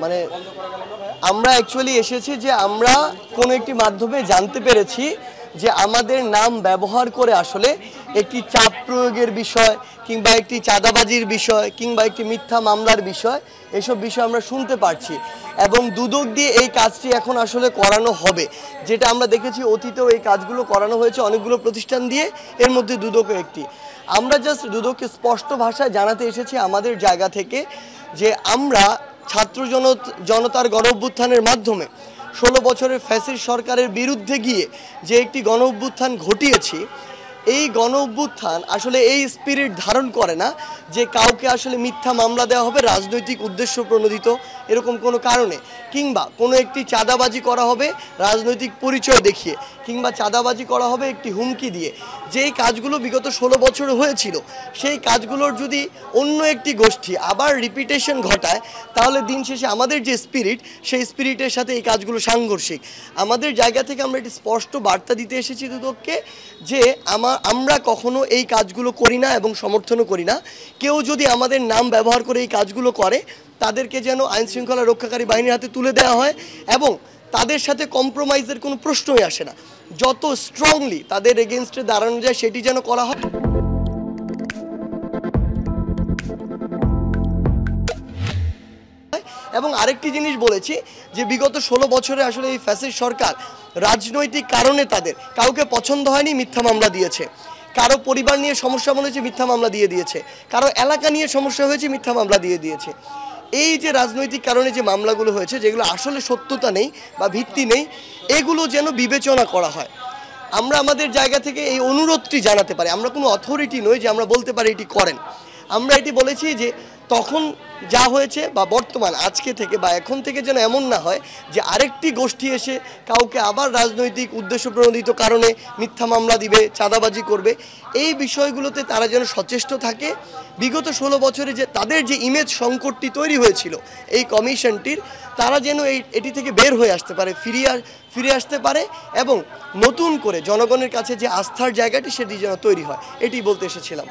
মানে আমরা অ্যাকচুয়ালি এসেছি যে আমরা কোনো একটি মাধ্যমে জানতে পেরেছি যে আমাদের নাম ব্যবহার করে আসলে একটি চাপ প্রয়োগের বিষয় কিংবা একটি চাঁদাবাজির বিষয় কিংবা একটি মিথ্যা মামলার বিষয় এসব বিষয় আমরা শুনতে পারছি এবং দুদক দিয়ে এই কাজটি এখন আসলে করানো হবে। যেটা আমরা দেখেছি অতীতেও এই কাজগুলো করানো হয়েছে অনেকগুলো প্রতিষ্ঠান দিয়ে, এর মধ্যে দুদকও একটি। আমরা জাস্ট দুদককে স্পষ্ট ভাষায় জানাতে এসেছি আমাদের জায়গা থেকে যে আমরা ছাত্র জনতার গণ অভ্যুত্থানের মাধ্যমে 16 বছরের ফ্যাসিস্ট সরকারের বিরুদ্ধে গিয়ে যে একটি গণ অভ্যুত্থান ঘটিয়েছি, এই গণ অভ্যুত্থান আসলে এই স্পিরিট ধারণ করে না যে কাউকে আসলে মিথ্যা মামলা দেওয়া হবে রাজনৈতিক উদ্দেশ্য প্রণোদিত এরকম কোনো কারণে, কিংবা কোনো একটি চাঁদাবাজি করা হবে রাজনৈতিক পরিচয় দেখিয়ে, কিংবা চাঁদাবাজি করা হবে একটি হুমকি দিয়ে। যেই কাজগুলো বিগত 16 বছর হয়েছিল সেই কাজগুলোর যদি অন্য একটি গোষ্ঠী আবার রিপিটেশন ঘটায় তাহলে দিন শেষে আমাদের যে স্পিরিট সেই স্পিরিটের সাথে এই কাজগুলো সাংঘর্ষিক। আমাদের জায়গা থেকে আমরা একটি স্পষ্ট বার্তা দিতে এসেছি দুদককে যে আমরা কখনো এই কাজগুলো করি না এবং সমর্থনও করি না। কেউ যদি আমাদের নাম ব্যবহার করে এই কাজগুলো করে তাদেরকে যেন আইন শৃঙ্খলা রক্ষাকারী বাহিনীর হাতে তুলে দেওয়া হয় এবং তাদের সাথে কম্প্রোমাইজের কোনো প্রশ্নই আসে না। যত স্ট্রংলি তাদের এগেনস্টে দাঁড়ানো যায় সেটি যেন করা হয়। এবং আরেকটি জিনিস বলেছি যে বিগত 16 বছরে আসলে এই ফ্যাসিস্ট সরকার রাজনৈতিক কারণে তাদের কাউকে পছন্দ হয়নি, মিথ্যা মামলা দিয়েছে। কারো পরিবার নিয়ে সমস্যা হয়েছে, মিথ্যা মামলা দিয়ে দিয়েছে। কারো এলাকা নিয়ে সমস্যা হয়েছে, মিথ্যা মামলা দিয়ে দিয়েছে। এই যে রাজনৈতিক কারণে যে মামলাগুলো হয়েছে যেগুলো আসলে সত্যতা নেই বা ভিত্তি নেই, এগুলো যেন বিবেচনা করা হয়। আমরা আমাদের জায়গা থেকে এই অনুরোধটি জানাতে পারি। আমরা কোনো অথরিটি নই যে আমরা বলতে পারি এটি করেন। আমরা এটি বলেছি যে তখন যা হয়েছে বা বর্তমান আজকে থেকে বা এখন থেকে যেন এমন না হয় যে আরেকটি গোষ্ঠী এসে কাউকে আবার রাজনৈতিক উদ্দেশ্য প্রণোদিত কারণে মিথ্যা মামলা দিবে, চাঁদাবাজি করবে। এই বিষয়গুলোতে তারা যেন সচেষ্ট থাকে। বিগত 16 বছরে যে তাদের যে ইমেজ সংকটটি তৈরি হয়েছিল এই কমিশনটির, তারা যেন এটি থেকে বের হয়ে আসতে পারে, ফিরে আসতে পারে এবং নতুন করে জনগণের কাছে যে আস্থার জায়গাটি সেটি যেন তৈরি হয়, এটি বলতে এসেছিলাম।